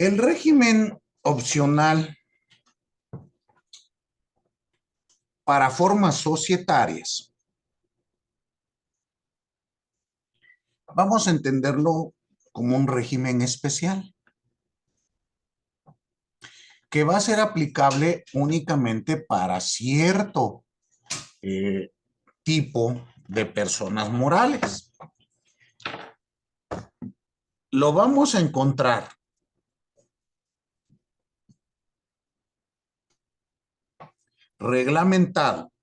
El régimen opcional para formas societarias, vamos a entenderlo como un régimen especial que va a ser aplicable únicamente para cierto tipo de personas morales. Lo vamos a encontrar reglamentado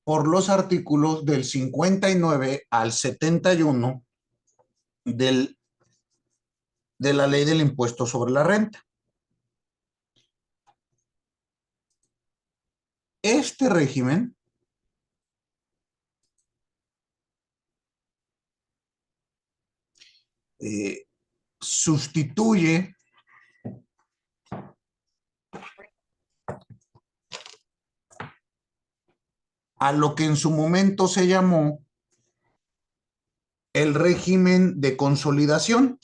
por los artículos del 59 al 71 de la ley del impuesto sobre la renta. Este régimen sustituye a lo que en su momento se llamó el régimen de consolidación.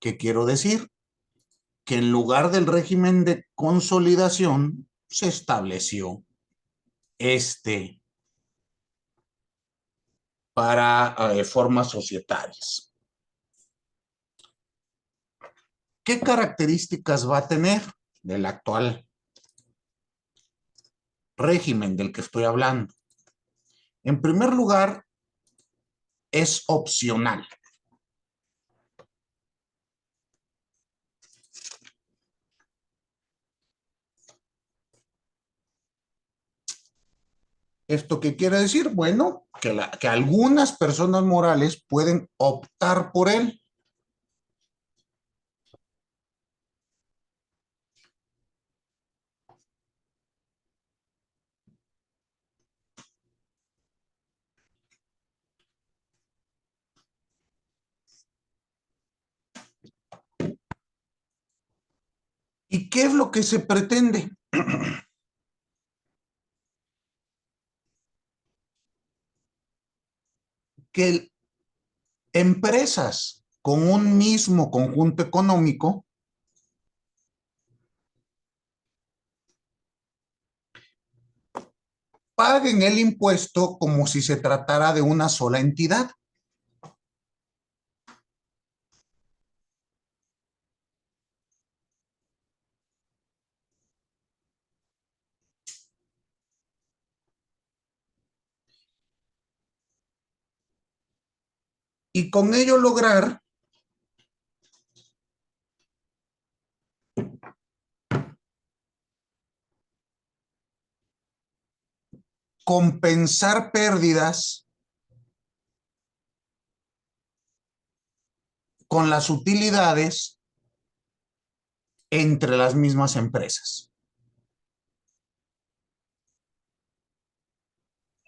¿Qué quiero decir? Que en lugar del régimen de consolidación se estableció para formas societarias. ¿Qué características va a tener del actual régimen del que estoy hablando? En primer lugar, es opcional. ¿Esto qué quiere decir? Bueno, que algunas personas morales pueden optar por él. ¿Y qué es lo que se pretende? Que empresas con un mismo conjunto económico paguen el impuesto como si se tratara de una sola entidad. Y con ello lograr compensar pérdidas con las utilidades entre las mismas empresas.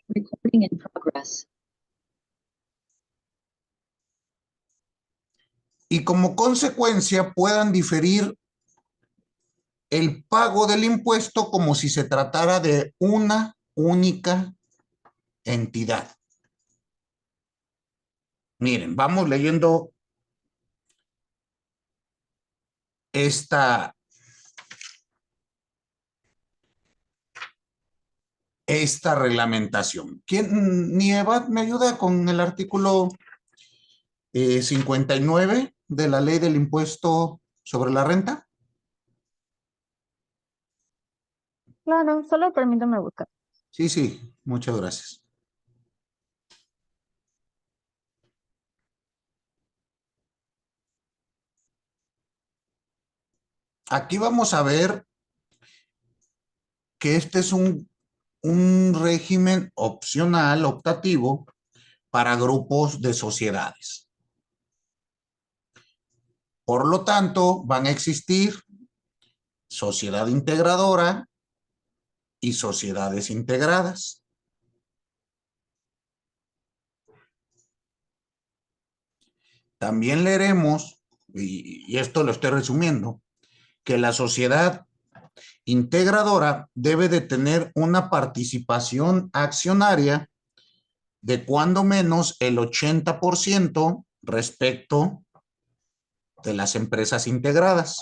Recording in progress. Y como consecuencia puedan diferir el pago del impuesto como si se tratara de una única entidad. Miren, vamos leyendo esta reglamentación. ¿Quién, Nievat, me ayuda con el artículo 59 de la ley del impuesto sobre la renta? Claro, solo permítame buscar. Sí, sí, muchas gracias. Aquí vamos a ver que este es un régimen opcional, optativo, para grupos de sociedades. Por lo tanto, van a existir sociedad integradora y sociedades integradas. También leeremos, y esto lo estoy resumiendo, que la sociedad integradora debe de tener una participación accionaria de cuando menos el 80% respecto de las empresas integradas.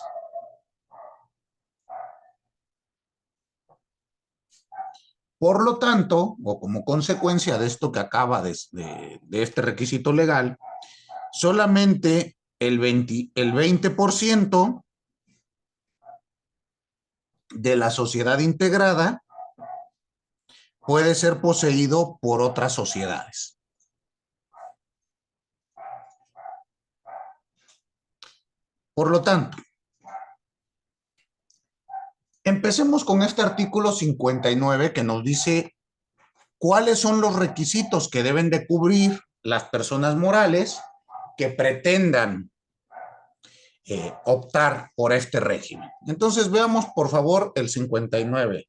Por lo tanto, o como consecuencia de esto que acaba de este requisito legal, solamente el 20% de la sociedad integrada puede ser poseído por otras sociedades. Por lo tanto, empecemos con este artículo 59 que nos dice cuáles son los requisitos que deben de cubrir las personas morales que pretendan optar por este régimen. Entonces veamos por favor el 59.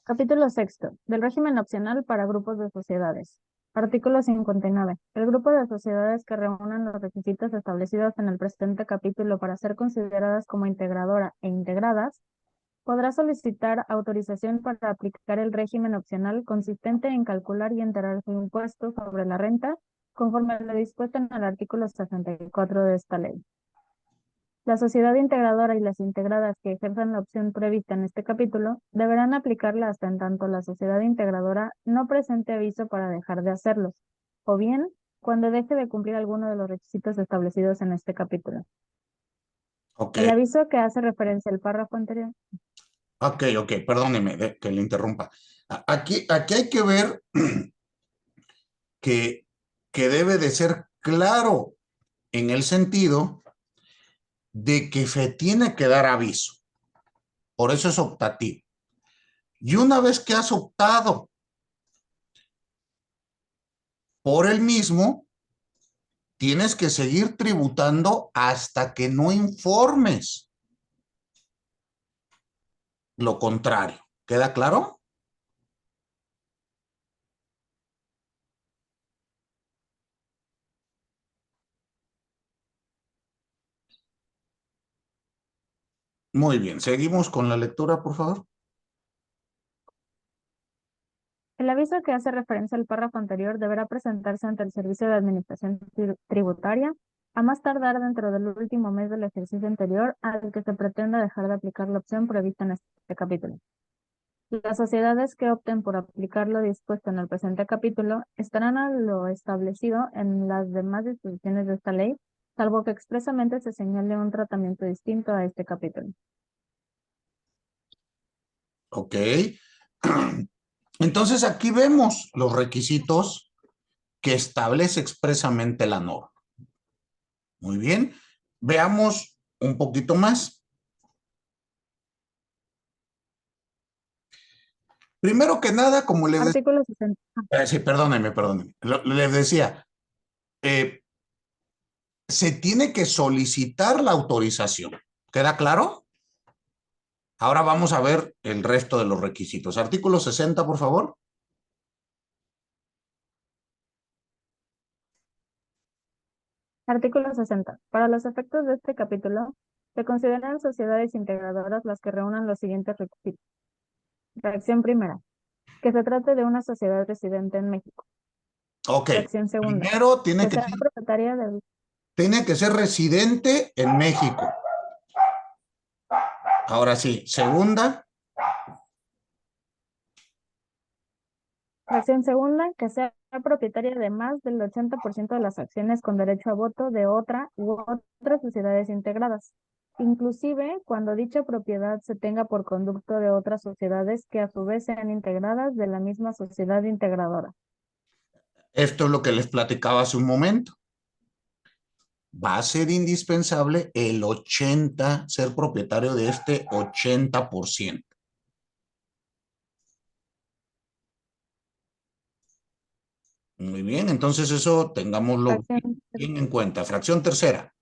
Capítulo sexto, del régimen opcional para grupos de sociedades. Artículo 59. El grupo de sociedades que reúnan los requisitos establecidos en el presente capítulo para ser consideradas como integradora e integradas, podrá solicitar autorización para aplicar el régimen opcional consistente en calcular y enterar su impuesto sobre la renta conforme a lo dispuesto en el artículo 64 de esta ley. La sociedad integradora y las integradas que ejerzan la opción prevista en este capítulo deberán aplicarla hasta en tanto la sociedad integradora no presente aviso para dejar de hacerlos, o bien cuando deje de cumplir alguno de los requisitos establecidos en este capítulo. Okay. El aviso que hace referencia al párrafo anterior. Ok, perdóneme que le interrumpa. Aquí hay que ver que debe de ser claro en el sentido de que se tiene que dar aviso. Por eso es optativo. Y una vez que has optado por el mismo, tienes que seguir tributando hasta que no informes lo contrario. ¿Queda claro? Muy bien, seguimos con la lectura, por favor. El aviso que hace referencia al párrafo anterior deberá presentarse ante el Servicio de Administración Tributaria a más tardar dentro del último mes del ejercicio anterior al que se pretenda dejar de aplicar la opción prevista en este capítulo. Las sociedades que opten por aplicar lo dispuesto en el presente capítulo estarán a lo establecido en las demás disposiciones de esta ley, salvo que expresamente se señale un tratamiento distinto a este capítulo. Ok. Entonces aquí vemos los requisitos que establece expresamente la norma. Muy bien. Veamos un poquito más. Primero que nada, como le decía, Artículo 60. sí, perdóneme. Les decía, se tiene que solicitar la autorización. ¿Queda claro? Ahora vamos a ver el resto de los requisitos. Artículo 60, por favor. Artículo 60. Para los efectos de este capítulo, se consideran sociedades integradoras las que reúnan los siguientes requisitos. Fracción primera, que se trate de una sociedad residente en México. Ok. Fracción segunda, Primero que sea propietaria del... tiene que ser residente en México. Ahora sí, segunda. Fracción segunda, que sea propietaria de más del 80% de las acciones con derecho a voto de otra u otras sociedades integradas, inclusive cuando dicha propiedad se tenga por conducto de otras sociedades que a su vez sean integradas de la misma sociedad integradora. Esto es lo que les platicaba hace un momento. Va a ser indispensable ser propietario de este 80%. Muy bien, entonces eso tengámoslo bien en cuenta. Fracción tercera.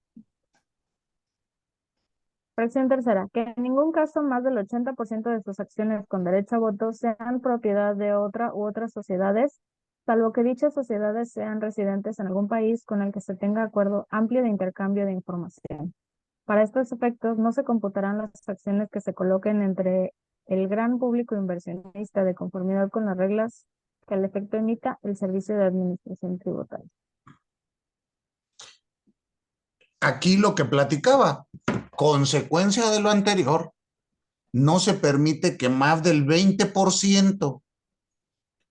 Fracción tercera, que en ningún caso más del 80% de sus acciones con derecho a voto sean propiedad de otra u otras sociedades, salvo que dichas sociedades sean residentes en algún país con el que se tenga acuerdo amplio de intercambio de información. Para estos efectos, no se computarán las acciones que se coloquen entre el gran público inversionista de conformidad con las reglas que al efecto emita el Servicio de Administración Tributaria. Aquí lo que platicaba, consecuencia de lo anterior, no se permite que más del 20%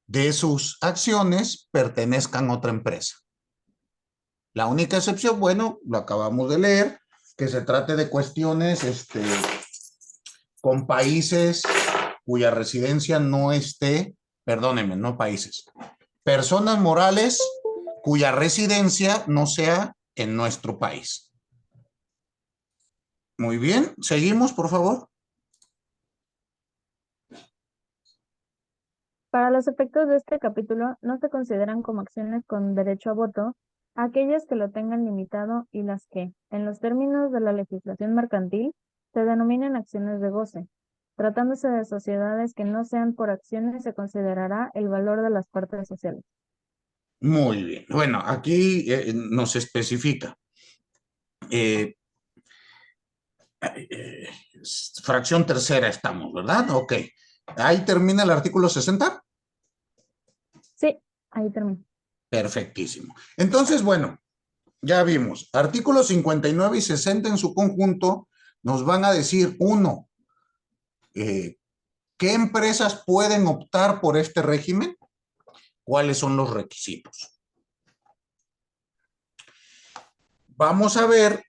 de sus acciones pertenezcan a otra empresa. La única excepción, bueno, lo acabamos de leer, que se trate de cuestiones con países cuya residencia no esté, perdónenme, no países, personas morales cuya residencia no sea en nuestro país. Muy bien, seguimos, por favor. Para los efectos de este capítulo, no se consideran como acciones con derecho a voto aquellas que lo tengan limitado y las que, en los términos de la legislación mercantil, se denominan acciones de goce. Tratándose de sociedades que no sean por acciones, se considerará el valor de las partes sociales. Muy bien. Bueno, aquí nos especifica. Eh, eh, fracción tercera estamos, ¿verdad? Ok. Ahí termina el artículo 60. Sí, ahí termino. Perfectísimo. Entonces, bueno, ya vimos. Artículos 59 y 60 en su conjunto nos van a decir, uno, ¿qué empresas pueden optar por este régimen? ¿Cuáles son los requisitos? Vamos a ver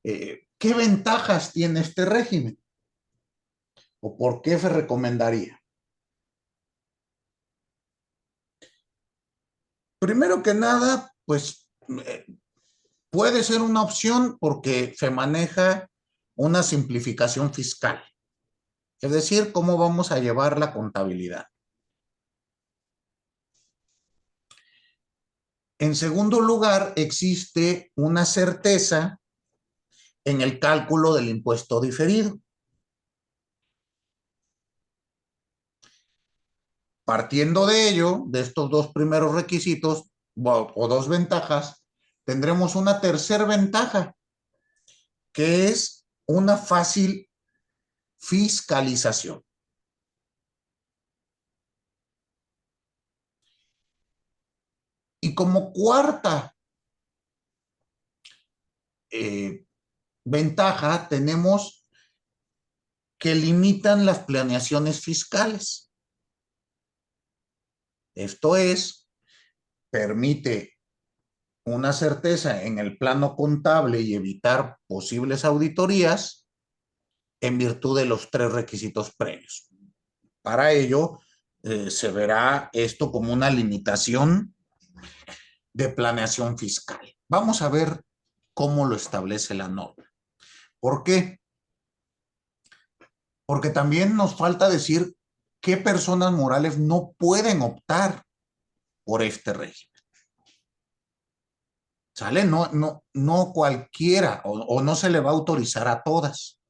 qué ventajas tiene este régimen o por qué se recomendaría. Primero que nada, pues puede ser una opción porque se maneja una simplificación fiscal, es decir, cómo vamos a llevar la contabilidad. En segundo lugar, existe una certeza en el cálculo del impuesto diferido. Partiendo de ello, de estos dos primeros requisitos o dos ventajas, tendremos una tercera ventaja, que es una fácil fiscalización. Y como cuarta ventaja, tenemos que limitan las planeaciones fiscales. Esto es, permite una certeza en el plano contable y evitar posibles auditorías en virtud de los tres requisitos previos. Para ello, se verá esto como una limitación de planeación fiscal. Vamos a ver cómo lo establece la norma. ¿Por qué? Porque también nos falta decir qué personas morales no pueden optar por este régimen. ¿Sale? No cualquiera o no se le va a autorizar a todas.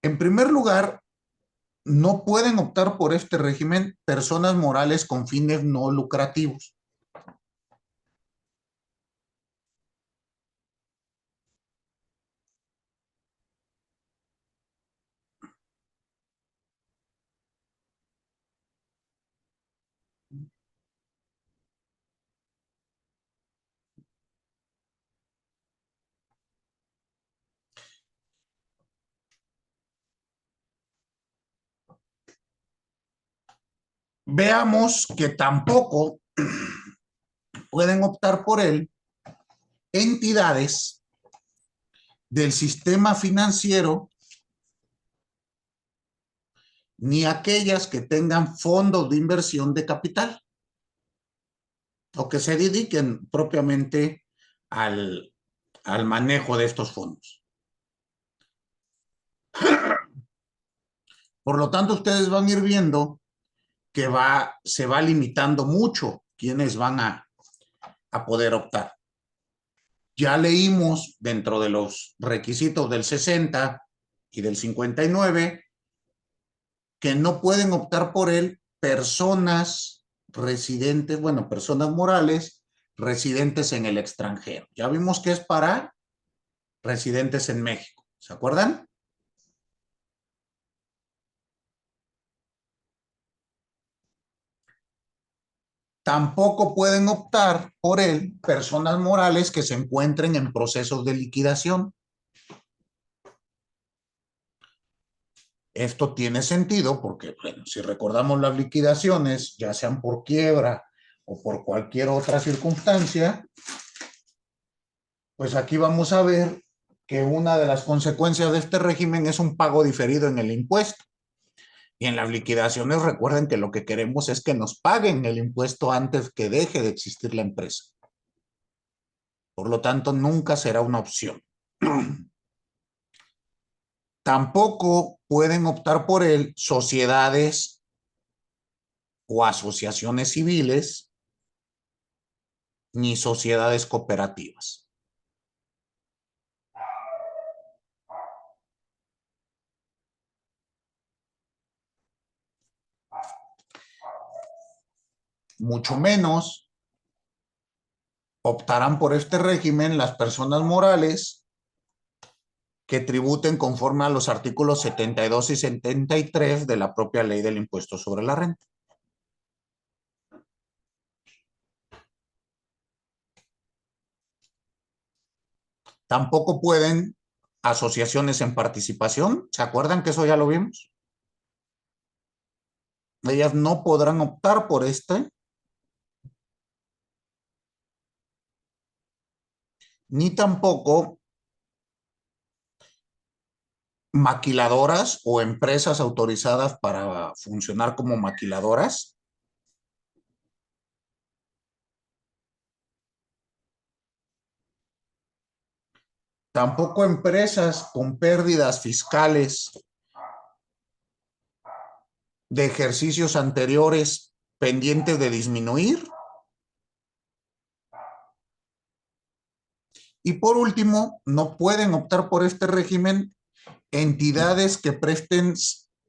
En primer lugar, no pueden optar por este régimen personas morales con fines no lucrativos. Veamos que tampoco pueden optar por él entidades del sistema financiero ni aquellas que tengan fondos de inversión de capital o que se dediquen propiamente al manejo de estos fondos. Por lo tanto, ustedes van a ir viendo que se va limitando mucho quienes van a poder optar. Ya leímos dentro de los requisitos del 60 y del 59 que no pueden optar por él personas residentes, bueno, personas morales residentes en el extranjero. Ya vimos que es para residentes en México. ¿Se acuerdan? Tampoco pueden optar por él personas morales que se encuentren en procesos de liquidación. Esto tiene sentido porque, bueno, si recordamos las liquidaciones, ya sean por quiebra o por cualquier otra circunstancia, pues aquí vamos a ver que una de las consecuencias de este régimen es un pago diferido en el impuesto. Y en las liquidaciones recuerden que lo que queremos es que nos paguen el impuesto antes que deje de existir la empresa. Por lo tanto, nunca será una opción. Tampoco pueden optar por él sociedades o asociaciones civiles ni sociedades cooperativas. Mucho menos optarán por este régimen las personas morales que tributen conforme a los artículos 72 y 73 de la propia ley del impuesto sobre la renta. Tampoco pueden asociaciones en participación. ¿Se acuerdan que eso ya lo vimos? Ellas no podrán optar por ni tampoco maquiladoras o empresas autorizadas para funcionar como maquiladoras. Tampoco empresas con pérdidas fiscales de ejercicios anteriores pendientes de disminuir. Y por último, no pueden optar por este régimen entidades que presten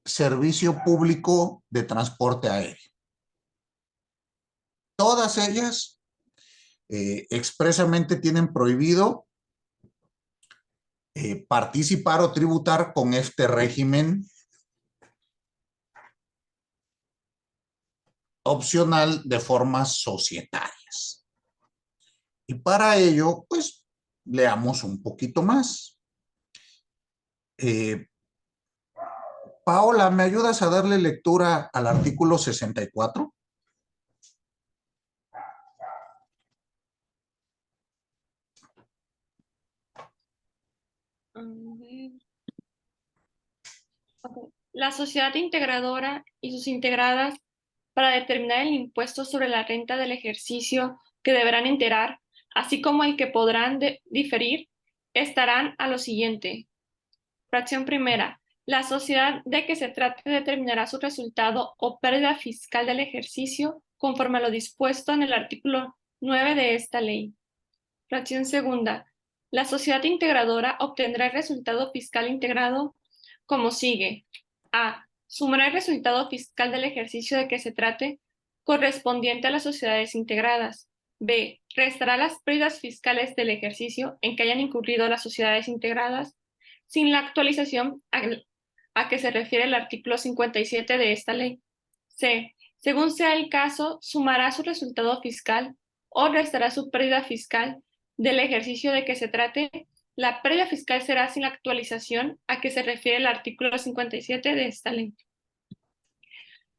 servicio público de transporte aéreo. Todas ellas expresamente tienen prohibido participar o tributar con este régimen opcional de formas societarias. Y para ello, pues, leamos un poquito más. Paola, ¿me ayudas a darle lectura al artículo 64? A ver. Ok. La sociedad integradora y sus integradas para determinar el impuesto sobre la renta del ejercicio que deberán enterar, así como el que podrán diferir, estarán a lo siguiente. Fracción primera. La sociedad de que se trate determinará su resultado o pérdida fiscal del ejercicio conforme a lo dispuesto en el artículo 9 de esta ley. Fracción segunda. La sociedad integradora obtendrá el resultado fiscal integrado como sigue. A. Sumará el resultado fiscal del ejercicio de que se trate correspondiente a las sociedades integradas. B. Restará las pérdidas fiscales del ejercicio en que hayan incurrido las sociedades integradas sin la actualización a que se refiere el artículo 57 de esta ley. C. Según sea el caso, sumará su resultado fiscal o restará su pérdida fiscal del ejercicio de que se trate. La pérdida fiscal será sin la actualización a que se refiere el artículo 57 de esta ley.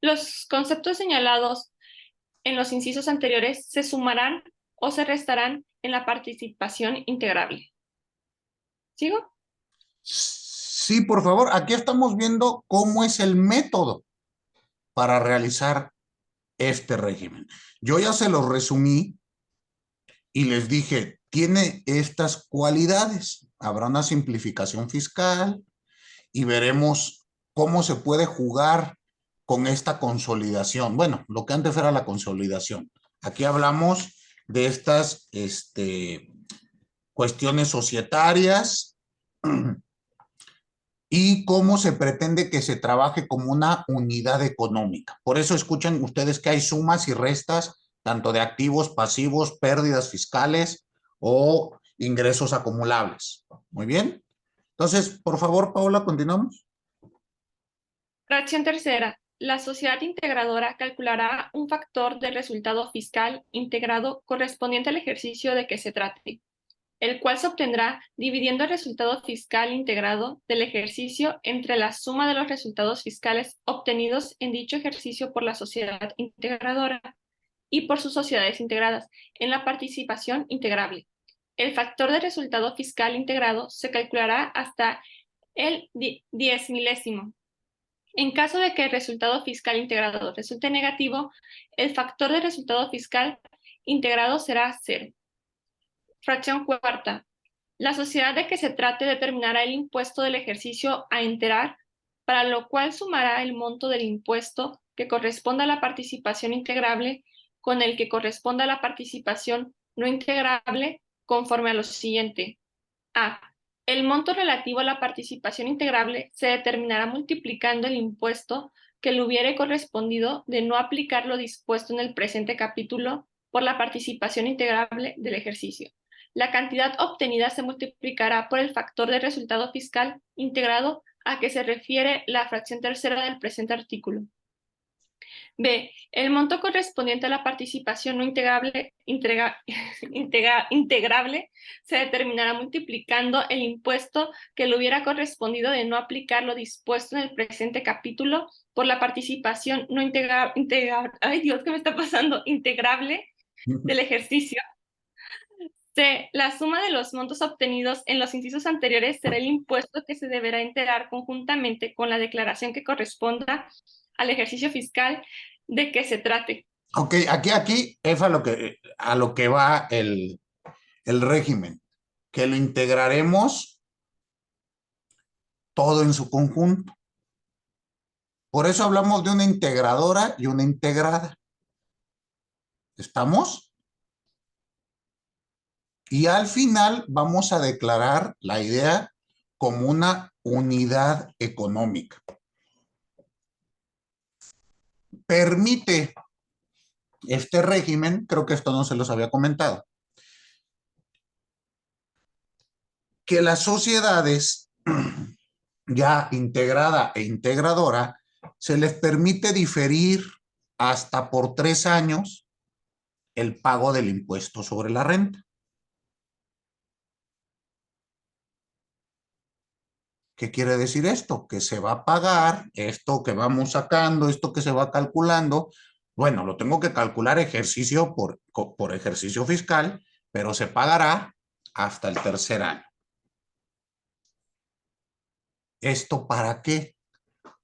Los conceptos señalados en los incisos anteriores se sumarán o se restarán en la participación integrable. ¿Sigo? Sí, por favor. Aquí estamos viendo cómo es el método para realizar este régimen. Yo ya se los resumí y les dije, tiene estas cualidades. Habrá una simplificación fiscal y veremos cómo se puede jugar con esta consolidación. Bueno, lo que antes era la consolidación. Aquí hablamos de estas cuestiones societarias y cómo se pretende que se trabaje como una unidad económica. Por eso escuchan ustedes que hay sumas y restas, tanto de activos, pasivos, pérdidas fiscales o ingresos acumulables. Muy bien. Entonces, por favor, Paola, continuamos. Fracción tercera. la sociedad integradora calculará un factor de resultado fiscal integrado correspondiente al ejercicio de que se trate, el cual se obtendrá dividiendo el resultado fiscal integrado del ejercicio entre la suma de los resultados fiscales obtenidos en dicho ejercicio por la sociedad integradora y por sus sociedades integradas en la participación integrable. El factor de resultado fiscal integrado se calculará hasta el 10 milésimo. En caso de que el resultado fiscal integrado resulte negativo, el factor de resultado fiscal integrado será 0. Fracción cuarta. La sociedad de que se trate determinará el impuesto del ejercicio a enterar, para lo cual sumará el monto del impuesto que corresponda a la participación integrable con el que corresponda a la participación no integrable conforme a lo siguiente. A. El monto relativo a la participación integrable se determinará multiplicando el impuesto que le hubiere correspondido de no aplicar lo dispuesto en el presente capítulo por la participación integrable del ejercicio. La cantidad obtenida se multiplicará por el factor de resultado fiscal integrado a que se refiere la fracción tercera del presente artículo. B. El monto correspondiente a la participación no integrable se determinará multiplicando el impuesto que le hubiera correspondido de no aplicar lo dispuesto en el presente capítulo por la participación no integrable del ejercicio. C. La suma de los montos obtenidos en los incisos anteriores será el impuesto que se deberá enterar conjuntamente con la declaración que corresponda al ejercicio fiscal de que se trate. Ok, aquí es a lo que va el régimen, que lo integraremos todo en su conjunto. Por eso hablamos de una integradora y una integrada. ¿Estamos? Y al final vamos a declarar la idea como una unidad económica. Permite este régimen, creo que esto no se los había comentado, que las sociedades ya integrada e integradora se les permite diferir hasta por 3 años el pago del impuesto sobre la renta. ¿Qué quiere decir esto? Que se va a pagar esto que vamos sacando, esto que se va calculando. Bueno, lo tengo que calcular ejercicio por ejercicio fiscal, pero se pagará hasta el tercer año. ¿Esto para qué?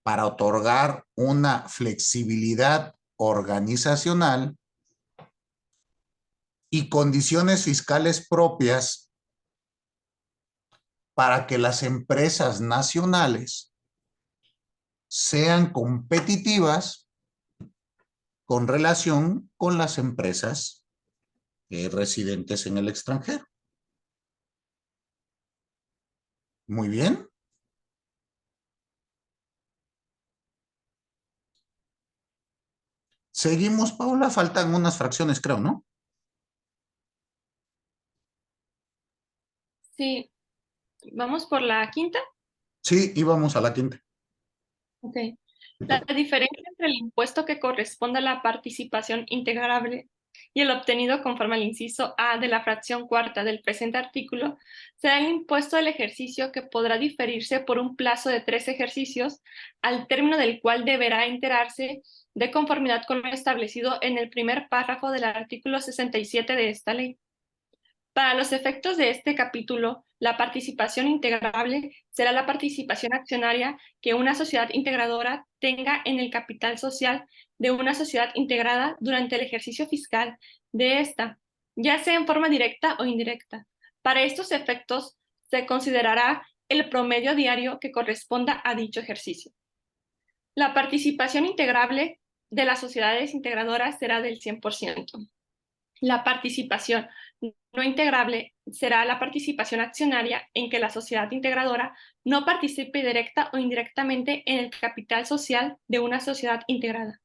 Para otorgar una flexibilidad organizacional y condiciones fiscales propias para que las empresas nacionales sean competitivas con relación con las empresas residentes en el extranjero. Muy bien. Seguimos, Paula. Faltan unas fracciones, creo, ¿no? Sí. ¿Vamos por la quinta? Sí, íbamos a la quinta. Ok. La diferencia entre el impuesto que corresponde a la participación integrable y el obtenido conforme al inciso A de la fracción cuarta del presente artículo será el impuesto del ejercicio que podrá diferirse por un plazo de 3 ejercicios, al término del cual deberá enterarse de conformidad con lo establecido en el primer párrafo del artículo 67 de esta ley. Para los efectos de este capítulo, la participación integrable será la participación accionaria que una sociedad integradora tenga en el capital social de una sociedad integrada durante el ejercicio fiscal de esta, ya sea en forma directa o indirecta. Para estos efectos, se considerará el promedio diario que corresponda a dicho ejercicio. La participación integrable de las sociedades integradoras será del 100%. La participación no integrable será la participación accionaria en que la sociedad integradora no participe directa o indirectamente en el capital social de una sociedad integrada.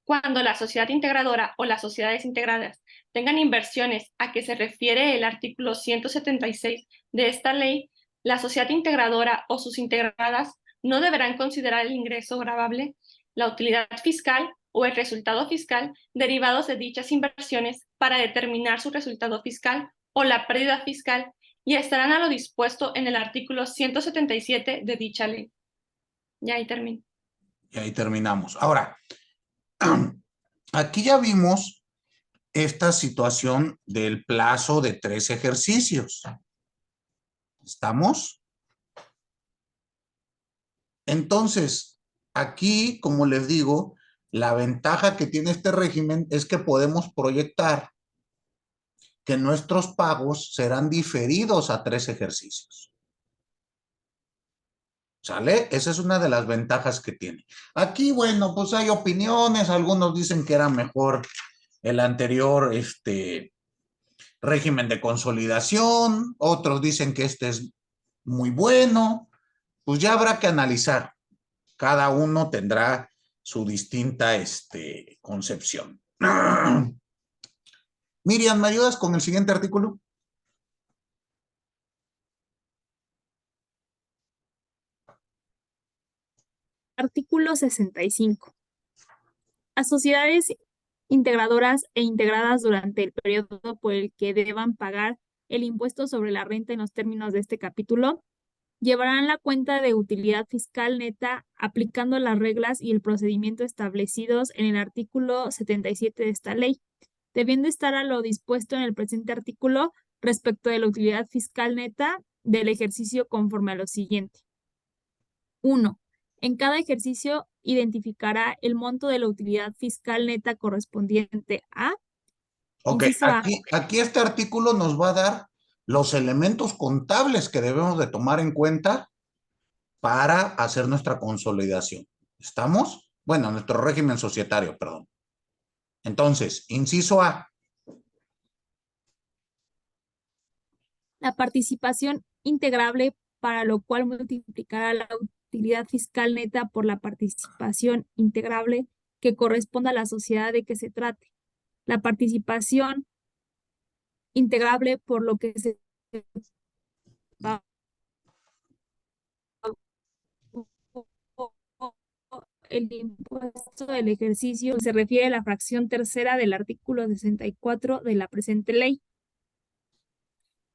Cuando la sociedad integradora o las sociedades integradas tengan inversiones a que se refiere el artículo 176 de esta ley, la sociedad integradora o sus integradas no deberán considerar el ingreso gravable la utilidad fiscal o el resultado fiscal derivados de dichas inversiones para determinar su resultado fiscal o la pérdida fiscal y estarán a lo dispuesto en el artículo 177 de dicha ley. Ya ahí termino. Y ahí terminamos. Ahora, aquí ya vimos esta situación del plazo de 3 ejercicios. ¿Estamos? Entonces, aquí, como les digo, la ventaja que tiene este régimen es que podemos proyectar que nuestros pagos serán diferidos a 3 ejercicios. ¿Sale? Esa es una de las ventajas que tiene. Aquí, bueno, pues hay opiniones. Algunos dicen que era mejor el anterior régimen de consolidación. Otros dicen que este es muy bueno. Pues ya habrá que analizar. Cada uno tendrá su distinta concepción. Miriam, ¿me ayudas con el siguiente artículo? Artículo 65. A sociedades integradoras e integradas durante el periodo por el que deban pagar el impuesto sobre la renta en los términos de este capítulo, llevarán la cuenta de utilidad fiscal neta aplicando las reglas y el procedimiento establecidos en el artículo 77 de esta ley, debiendo estar a lo dispuesto en el presente artículo respecto de la utilidad fiscal neta del ejercicio conforme a lo siguiente. 1. En cada ejercicio identificará el monto de la utilidad fiscal neta correspondiente a... Ok, Inciso A. aquí este artículo nos va a dar los elementos contables que debemos de tomar en cuenta para hacer nuestra consolidación. ¿Estamos? Bueno, nuestro régimen societario, perdón. Entonces, inciso A. La participación integrable, para lo cual multiplicará la utilidad fiscal neta por la participación integrable que corresponda a la sociedad de que se trate. La participación integrable por lo que se el impuesto del ejercicio se refiere a la fracción tercera del artículo 64 de la presente ley.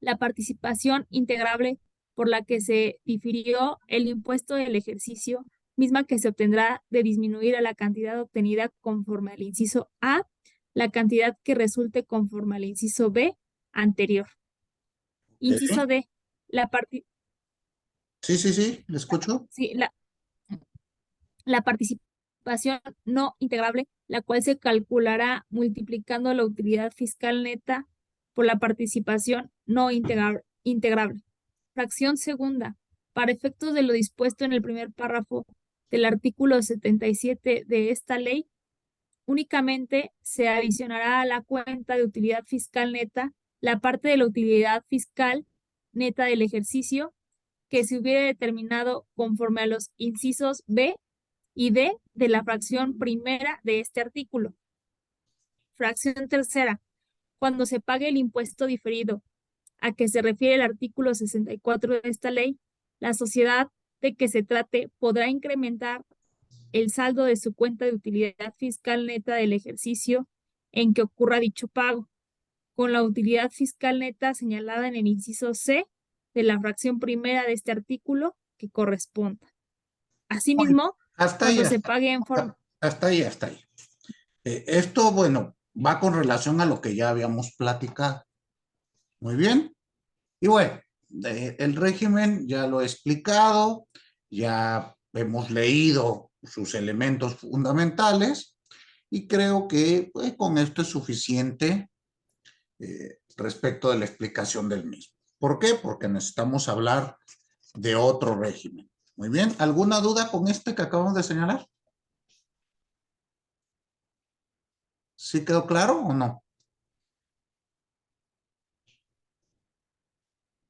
La participación integrable por la que se difirió el impuesto del ejercicio, misma que se obtendrá de disminuir a la cantidad obtenida conforme al inciso A, la cantidad que resulte conforme al inciso B anterior. Inciso D, Sí, ¿le escucho? sí, la participación no integrable, la cual se calculará multiplicando la utilidad fiscal neta por la participación no integrable. Fracción segunda. Para efectos de lo dispuesto en el primer párrafo del artículo 77 de esta ley, únicamente se adicionará a la cuenta de utilidad fiscal neta la parte de la utilidad fiscal neta del ejercicio que se hubiera determinado conforme a los incisos B y D de la fracción primera de este artículo. Fracción tercera. Cuando se pague el impuesto diferido a que se refiere el artículo 64 de esta ley, la sociedad de que se trate podrá incrementar el saldo de su cuenta de utilidad fiscal neta del ejercicio en que ocurra dicho pago, con la utilidad fiscal neta señalada en el inciso C de la fracción primera de este artículo que corresponda. Asimismo, Hasta ahí, cuando se pague en forma... hasta ahí. Esto, bueno, va con relación a lo que ya habíamos platicado. Muy bien. Y bueno, el régimen ya lo he explicado, ya hemos leído sus elementos fundamentales y creo que pues, con esto es suficiente respecto de la explicación del mismo. ¿Por qué? Porque necesitamos hablar de otro régimen. Muy bien. ¿Alguna duda con este que acabamos de señalar? ¿Sí quedó claro o no?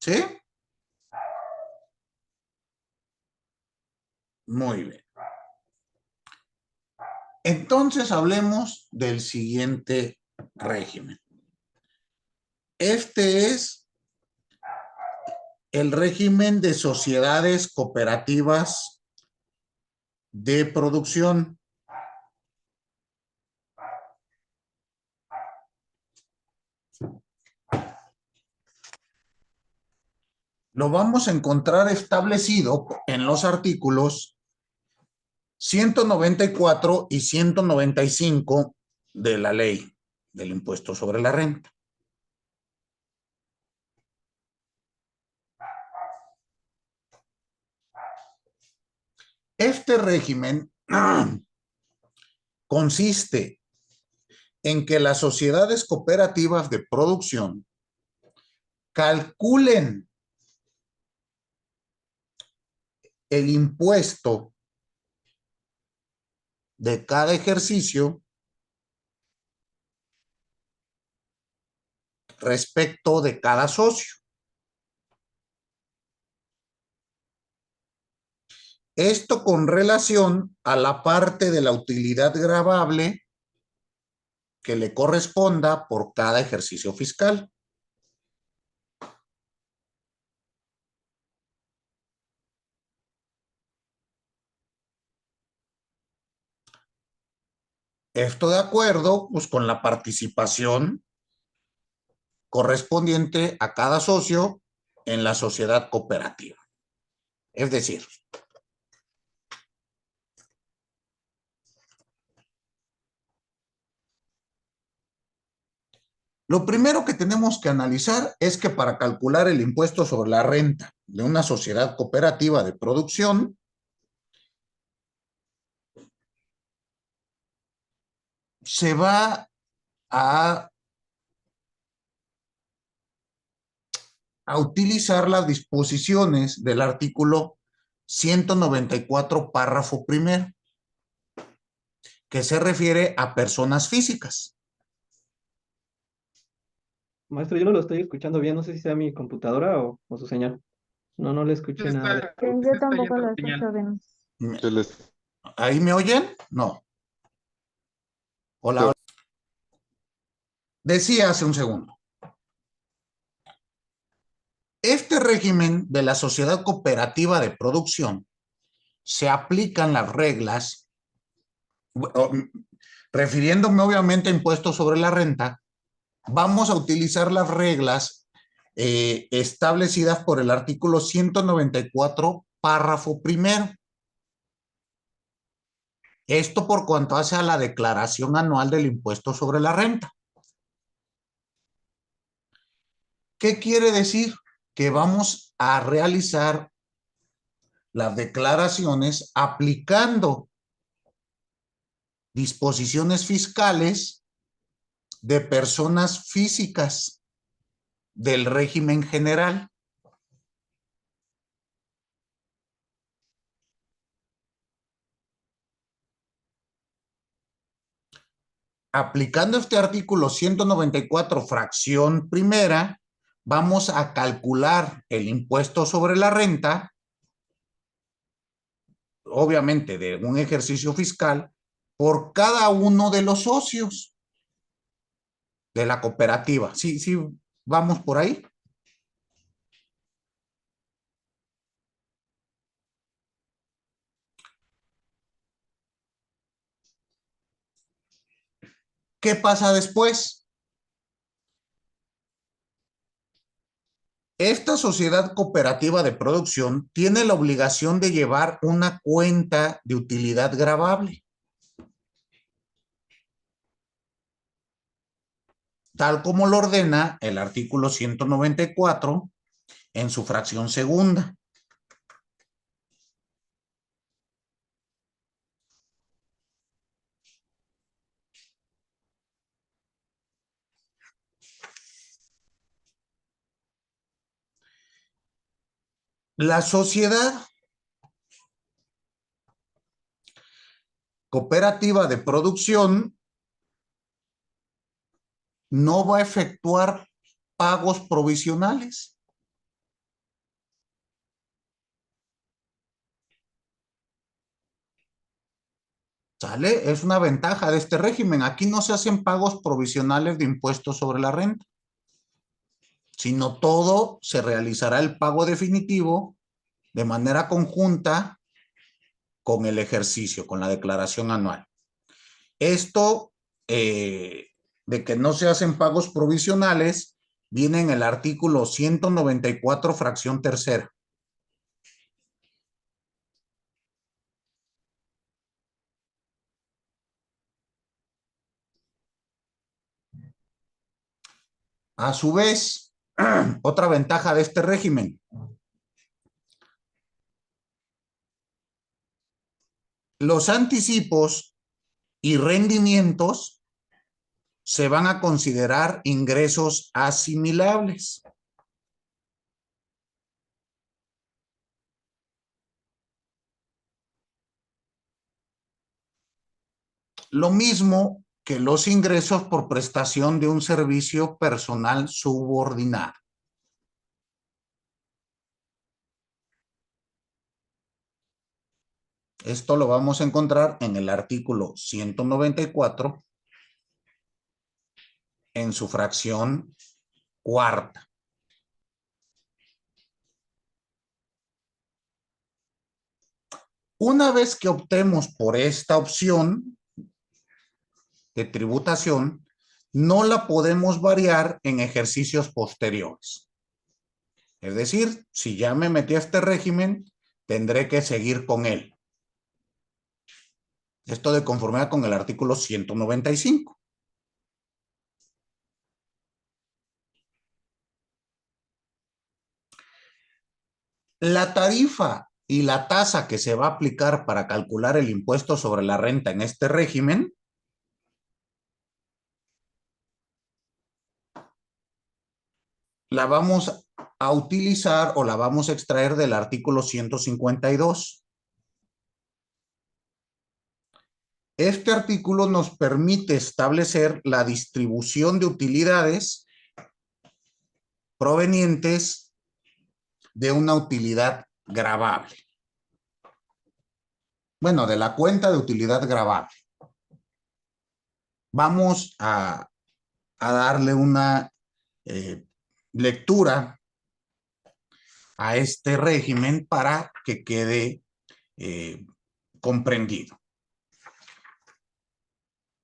¿Sí? Muy bien. Entonces hablemos del siguiente régimen. Este es el régimen de sociedades cooperativas de producción. lo vamos a encontrar establecido en los artículos 194 y 195 de la ley del impuesto sobre la renta. Este régimen consiste en que las sociedades cooperativas de producción calculen el impuesto de cada ejercicio respecto de cada socio. Esto con relación a la parte de la utilidad gravable que le corresponda por cada ejercicio fiscal. Esto de acuerdo, pues, con la participación correspondiente a cada socio en la sociedad cooperativa. Es decir, lo primero que tenemos que analizar es que para calcular el impuesto sobre la renta de una sociedad cooperativa de producción, se va a utilizar las disposiciones del artículo 194, párrafo primero, que se refiere a personas físicas. Maestro, yo no lo estoy escuchando bien, no sé si sea mi computadora o su señal. No le escuché nada. Yo tampoco lo escucho bien. ¿Ahí me oyen? No. Hola. Decía hace un segundo. Este régimen de la sociedad cooperativa de producción se aplican las reglas, refiriéndome obviamente a impuestos sobre la renta, vamos a utilizar las reglas establecidas por el artículo 194, párrafo primero. Esto por cuanto hace a la declaración anual del impuesto sobre la renta. ¿Qué quiere decir? Que vamos a realizar las declaraciones aplicando disposiciones fiscales de personas físicas del régimen general. Aplicando este artículo 194, fracción primera, vamos a calcular el impuesto sobre la renta, obviamente de un ejercicio fiscal, por cada uno de los socios de la cooperativa. Sí, vamos por ahí. ¿Qué pasa después? Esta sociedad cooperativa de producción tiene la obligación de llevar una cuenta de utilidad gravable, tal como lo ordena el artículo 194 en su fracción segunda. La sociedad cooperativa de producción no va a efectuar pagos provisionales. ¿Sale? Es una ventaja de este régimen. Aquí no se hacen pagos provisionales de impuestos sobre la renta, sino todo se realizará el pago definitivo de manera conjunta con el ejercicio, con la declaración anual. Esto de que no se hacen pagos provisionales Viene en el artículo 194, fracción tercera. A su vez, otra ventaja de este régimen. Los anticipos y rendimientos se van a considerar ingresos asimilables. Lo mismo que los ingresos por prestación de un servicio personal subordinado. Esto lo vamos a encontrar en el artículo 194, en su fracción cuarta. Una vez que optemos por esta opción de tributación, no la podemos variar en ejercicios posteriores. Es decir, si ya me metí a este régimen, tendré que seguir con él. Esto de conformidad con el artículo 195. La tarifa y la tasa que se va a aplicar para calcular el impuesto sobre la renta en este régimen la vamos a utilizar o la vamos a extraer del artículo 152. Este artículo nos permite establecer la distribución de utilidades provenientes de una utilidad gravable. Bueno, de la cuenta de utilidad gravable. Vamos a darle una lectura a este régimen para que quede comprendido.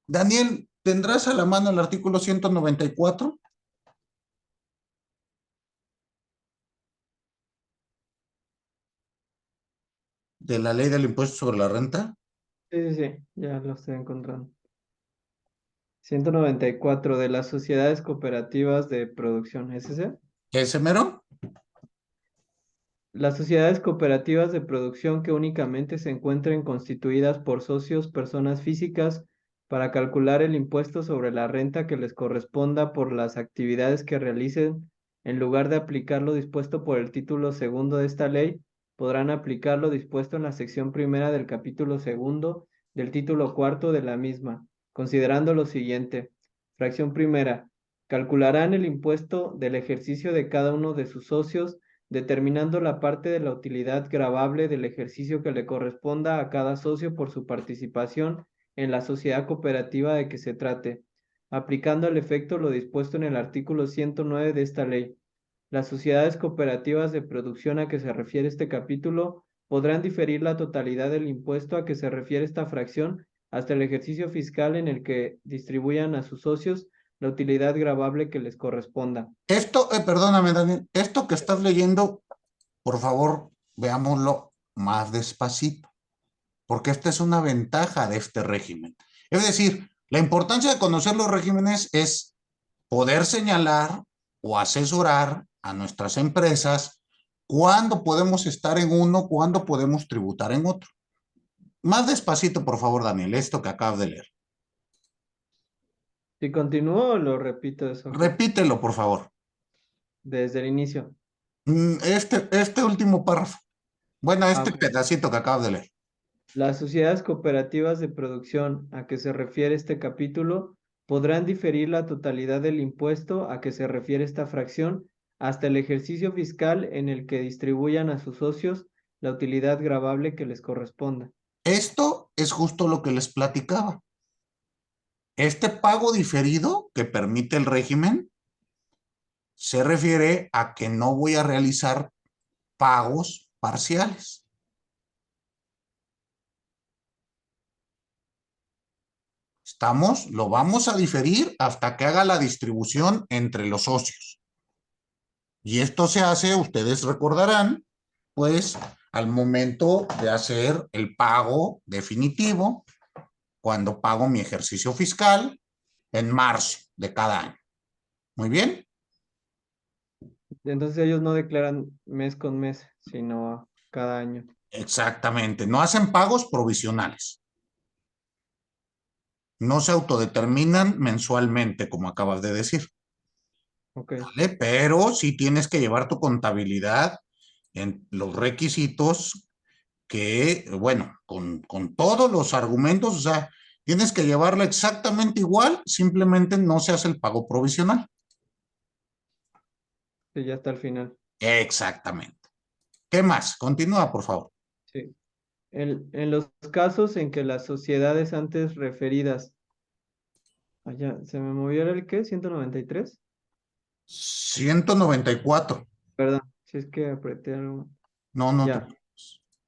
Daniel, ¿tendrás a la mano el artículo 194? De la ley del impuesto sobre la renta. Sí, ya lo estoy encontrando. 194 de las sociedades cooperativas de producción, ¿es ese? ¿Ese mero? Las sociedades cooperativas de producción que únicamente se encuentren constituidas por socios, personas físicas, para calcular el impuesto sobre la renta que les corresponda por las actividades que realicen, en lugar de aplicar lo dispuesto por el título segundo de esta ley, podrán aplicar lo dispuesto en la sección primera del capítulo segundo del título cuarto de la misma, considerando lo siguiente. Fracción primera. Calcularán el impuesto del ejercicio de cada uno de sus socios, determinando la parte de la utilidad gravable del ejercicio que le corresponda a cada socio por su participación en la sociedad cooperativa de que se trate, aplicando al efecto lo dispuesto en el artículo 109 de esta ley. Las sociedades cooperativas de producción a que se refiere este capítulo podrán diferir la totalidad del impuesto a que se refiere esta fracción hasta el ejercicio fiscal en el que distribuyan a sus socios la utilidad gravable que les corresponda. Esto, perdóname, Daniel, esto que estás leyendo, por favor, veámoslo más despacito, porque esta es una ventaja de este régimen. Es decir, la importancia de conocer los regímenes es poder señalar o asesorar a nuestras empresas cuándo podemos estar en uno, cuándo podemos tributar en otro. Más despacito, por favor, Daniel, esto que acabas de leer. Si continúo, lo repito eso. Repítelo, por favor. Desde el inicio. Este último párrafo. Bueno, Ok. pedacito que acabas de leer. Las sociedades cooperativas de producción a que se refiere este capítulo podrán diferir la totalidad del impuesto a que se refiere esta fracción hasta el ejercicio fiscal en el que distribuyan a sus socios la utilidad gravable que les corresponda. Esto es justo lo que les platicaba. Este pago diferido que permite el régimen se refiere a que no voy a realizar pagos parciales. Lo vamos a diferir hasta que haga la distribución entre los socios. Y esto se hace, ustedes recordarán, pues al momento de hacer el pago definitivo, cuando pago mi ejercicio fiscal en marzo de cada año. Muy bien. Entonces ellos no declaran mes con mes, sino cada año. Exactamente. No hacen pagos provisionales. No se autodeterminan mensualmente, como acabas de decir. Ok. ¿Vale? Pero sí tienes que llevar tu contabilidad en los requisitos que, bueno, con todos los argumentos, o sea, tienes que llevarla exactamente igual, simplemente no se hace el pago provisional. Sí, ya está al final. Exactamente. ¿Qué más? Continúa, por favor. Sí. En los casos en que las sociedades antes referidas. Allá, ¿se me movió el qué? ¿193? 194. Perdón, si es que apreté algo. No, no te... Ya.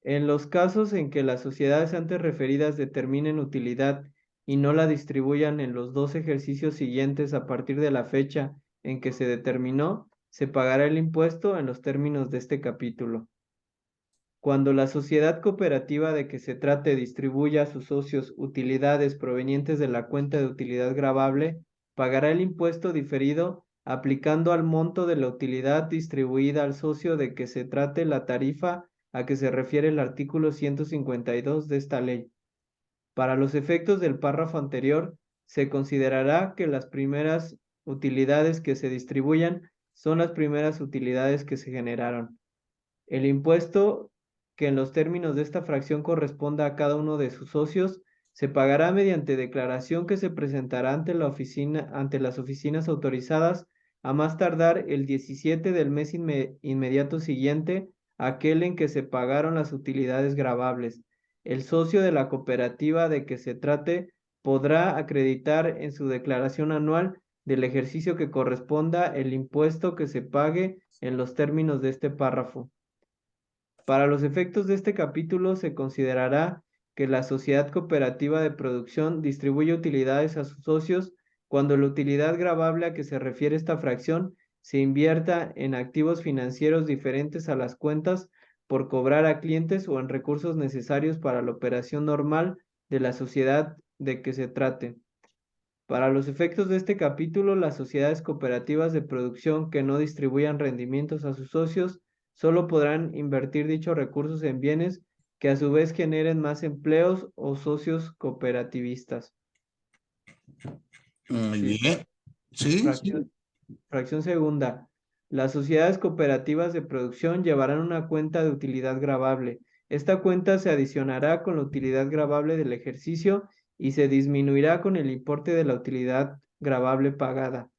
En los casos en que las sociedades antes referidas determinen utilidad y no la distribuyan en los 2 ejercicios siguientes a partir de la fecha en que se determinó, se pagará el impuesto en los términos de este capítulo. Cuando la sociedad cooperativa de que se trate distribuya a sus socios utilidades provenientes de la cuenta de utilidad gravable, pagará el impuesto diferido aplicando al monto de la utilidad distribuida al socio de que se trate la tarifa a que se refiere el artículo 152 de esta ley. Para los efectos del párrafo anterior, se considerará que las primeras utilidades que se distribuyan son las primeras utilidades que se generaron. El impuesto que en los términos de esta fracción corresponda a cada uno de sus socios se pagará mediante declaración que se presentará ante las oficinas autorizadas a más tardar el 17 del mes inmediato siguiente a aquel en que se pagaron las utilidades gravables. El socio de la cooperativa de que se trate podrá acreditar en su declaración anual del ejercicio que corresponda el impuesto que se pague en los términos de este párrafo. Para los efectos de este capítulo se considerará que la sociedad cooperativa de producción distribuye utilidades a sus socios cuando la utilidad gravable a que se refiere esta fracción se invierta en activos financieros diferentes a las cuentas por cobrar a clientes o en recursos necesarios para la operación normal de la sociedad de que se trate. Para los efectos de este capítulo, las sociedades cooperativas de producción que no distribuyan rendimientos a sus socios solo podrán invertir dichos recursos en bienes que a su vez generen más empleos o socios cooperativistas. Muy Sí. bien. Sí, sí. Fracción segunda. Las sociedades cooperativas de producción llevarán una cuenta de utilidad gravable. Esta cuenta se adicionará con la utilidad gravable del ejercicio y se disminuirá con el importe de la utilidad gravable pagada.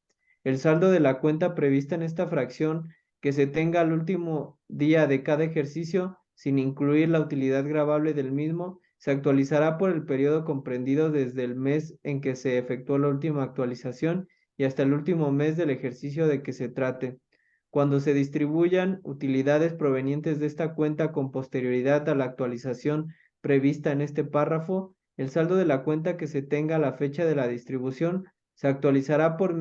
El saldo de la cuenta prevista en esta fracción que se tenga al último día de cada ejercicio, sin incluir la utilidad gravable del mismo, se actualizará por el periodo comprendido desde el mes en que se efectuó la última actualización y hasta el último mes del ejercicio de que se trate. Cuando se distribuyan utilidades provenientes de esta cuenta con posterioridad a la actualización prevista en este párrafo, el saldo de la cuenta que se tenga a la fecha de la distribución se actualizará por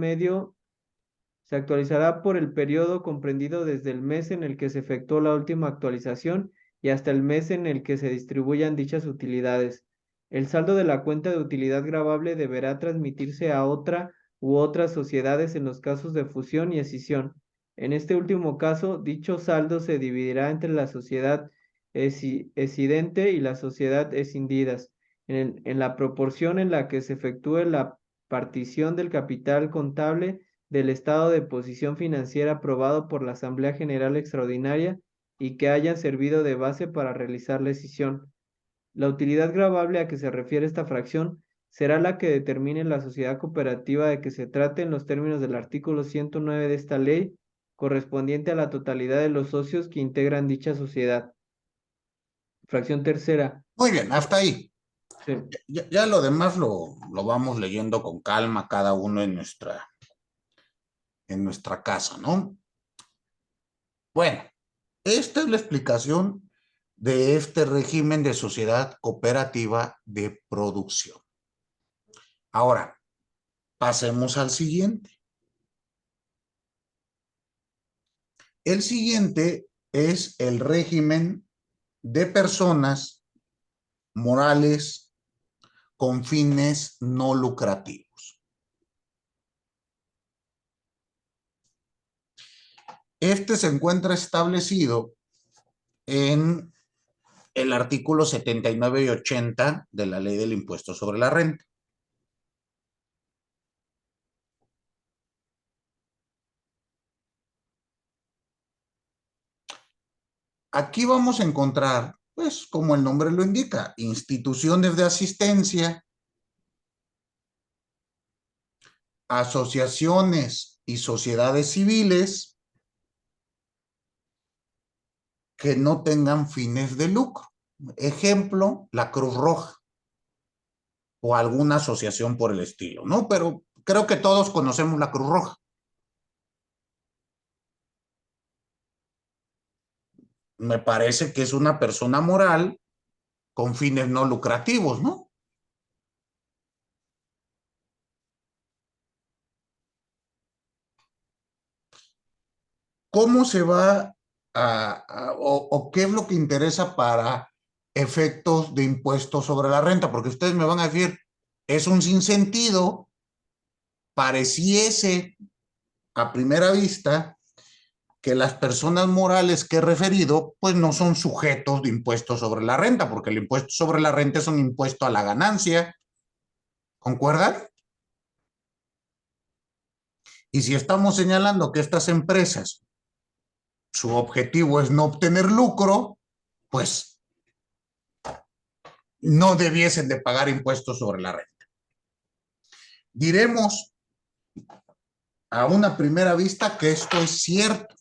el periodo comprendido desde el mes en el que se efectuó la última actualización y hasta el mes en el que se distribuyan dichas utilidades. El saldo de la cuenta de utilidad gravable deberá transmitirse a otra u otras sociedades en los casos de fusión y escisión. En este último caso, dicho saldo se dividirá entre la sociedad escidente y la sociedad escindidas, en la proporción en la que se efectúe la partición del capital contable del estado de posición financiera aprobado por la Asamblea General Extraordinaria y que hayan servido de base para realizar la escisión. La utilidad gravable a que se refiere esta fracción será la que determine la sociedad cooperativa de que se trate en los términos del artículo 109 de esta ley, correspondiente a la totalidad de los socios que integran dicha sociedad. Fracción tercera. Muy bien, hasta ahí. Sí. Ya lo demás lo vamos leyendo con calma cada uno en nuestra casa, ¿no? Bueno, esta es la explicación de este régimen de sociedad cooperativa de producción. Ahora, pasemos al siguiente. El siguiente es el régimen de personas morales con fines no lucrativos. Este se encuentra establecido en el artículo 79 y 80 de la Ley del Impuesto sobre la Renta. Aquí vamos a encontrar, pues, como el nombre lo indica, instituciones de asistencia, asociaciones y sociedades civiles que no tengan fines de lucro. Ejemplo, la Cruz Roja o alguna asociación por el estilo, ¿no? Pero creo que todos conocemos la Cruz Roja. Me parece que es una persona moral con fines no lucrativos, ¿no? ¿Cómo se va o qué es lo que interesa para efectos de impuestos sobre la renta? Porque ustedes me van a decir, es un sinsentido, pareciese a primera vista que las personas morales que he referido, pues no son sujetos de impuestos sobre la renta, porque el impuesto sobre la renta es un impuesto a la ganancia. ¿Concuerdan? Y si estamos señalando que estas empresas, su objetivo es no obtener lucro, pues no debiesen de pagar impuestos sobre la renta. Diremos a una primera vista que esto es cierto,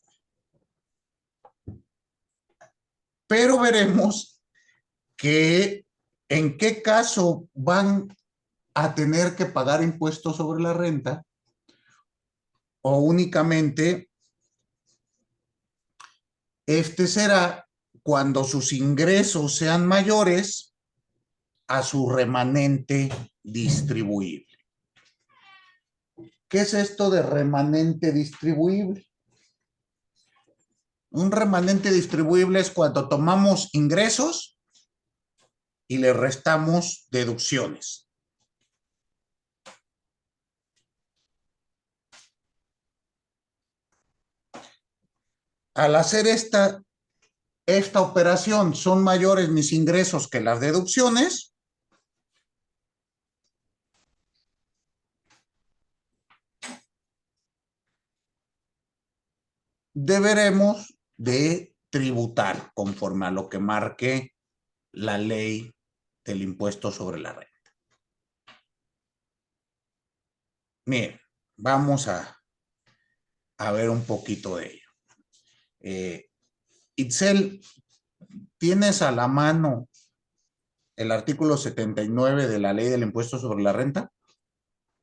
pero veremos que en qué caso van a tener que pagar impuestos sobre la renta o únicamente este será cuando sus ingresos sean mayores a su remanente distribuible. ¿Qué es esto de remanente distribuible? Un remanente distribuible es cuando tomamos ingresos y le restamos deducciones. Al hacer esta operación, son mayores mis ingresos que las deducciones, deberemos de tributar conforme a lo que marque la ley del impuesto sobre la renta. Miren, vamos a ver un poquito de ello. Itzel, ¿tienes a la mano el artículo 79 de la ley del impuesto sobre la renta?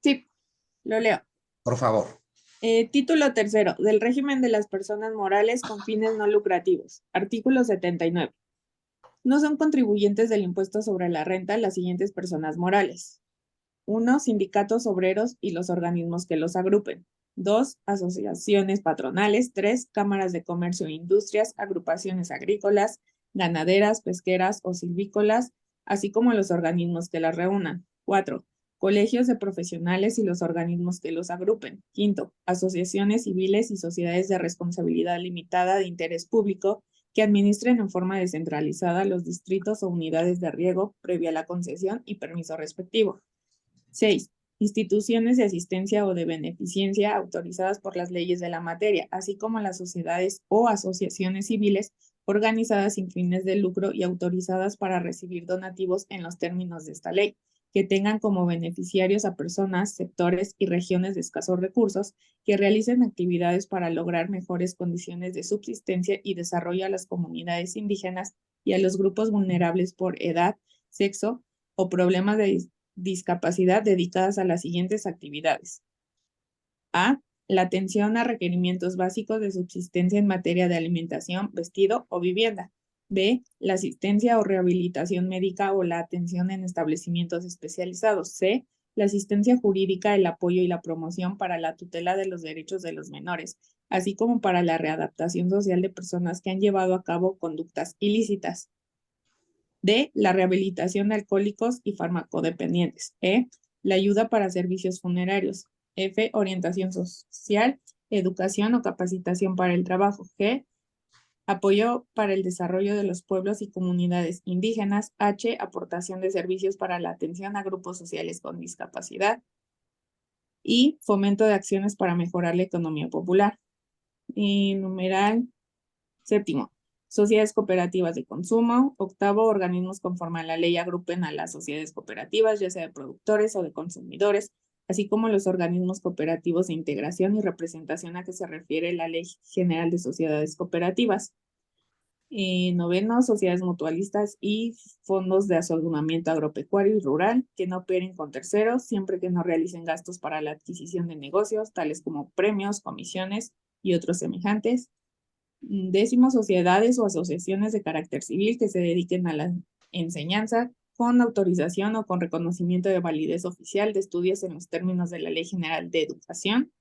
Sí, lo leo. Por favor. Título tercero, del régimen de las personas morales con fines no lucrativos. Artículo 79. No son contribuyentes del impuesto sobre la renta las siguientes personas morales. 1. Sindicatos obreros y los organismos que los agrupen. 2. Asociaciones patronales. 3. Cámaras de comercio e industrias, agrupaciones agrícolas, ganaderas, pesqueras o silvícolas, así como los organismos que las reúnan. 4. Colegios de profesionales y los organismos que los agrupen. 5. Asociaciones civiles y sociedades de responsabilidad limitada de interés público que administren en forma descentralizada los distritos o unidades de riego previa la concesión y permiso respectivo. 6. Instituciones de asistencia o de beneficencia autorizadas por las leyes de la materia, así como las sociedades o asociaciones civiles organizadas sin fines de lucro y autorizadas para recibir donativos en los términos de esta ley, que tengan como beneficiarios a personas, sectores y regiones de escasos recursos que realicen actividades para lograr mejores condiciones de subsistencia y desarrollo a las comunidades indígenas y a los grupos vulnerables por edad, sexo o problemas de discapacidad dedicadas a las siguientes actividades. A. La atención a requerimientos básicos de subsistencia en materia de alimentación, vestido o vivienda. B. La asistencia o rehabilitación médica o la atención en establecimientos especializados. C. la asistencia jurídica, el apoyo y la promoción para la tutela de los derechos de los menores, así como para la readaptación social de personas que han llevado a cabo conductas ilícitas. D, la rehabilitación de alcohólicos y farmacodependientes. E, la ayuda para servicios funerarios. F, orientación social, educación o capacitación para el trabajo. G, apoyo para el desarrollo de los pueblos y comunidades indígenas. H, aportación de servicios para la atención a grupos sociales con discapacidad. Y fomento de acciones para mejorar la economía popular. Y numeral séptimo, sociedades cooperativas de consumo. Octavo, organismos conforme a la ley agrupen a las sociedades cooperativas, ya sea de productores o de consumidores, así como los organismos cooperativos de integración y representación a que se refiere la Ley General de Sociedades Cooperativas. Noveno, sociedades mutualistas y fondos de aseguramiento agropecuario y rural que no operen con terceros, siempre que no realicen gastos para la adquisición de negocios, tales como premios, comisiones y otros semejantes. Décimo, sociedades o asociaciones de carácter civil que se dediquen a la enseñanza con autorización o con reconocimiento de validez oficial de estudios en los términos de la Ley General de Educación,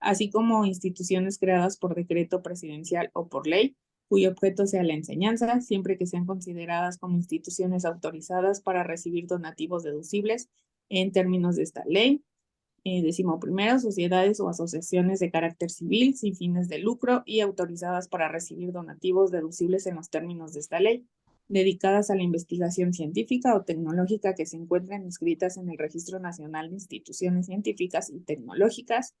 así como instituciones creadas por decreto presidencial o por ley, cuyo objeto sea la enseñanza, siempre que sean consideradas como instituciones autorizadas para recibir donativos deducibles en términos de esta ley. Décimo primero, sociedades o asociaciones de carácter civil sin fines de lucro y autorizadas para recibir donativos deducibles en los términos de esta ley, dedicadas a la investigación científica o tecnológica que se encuentren inscritas en el Registro Nacional de Instituciones Científicas y Tecnológicas.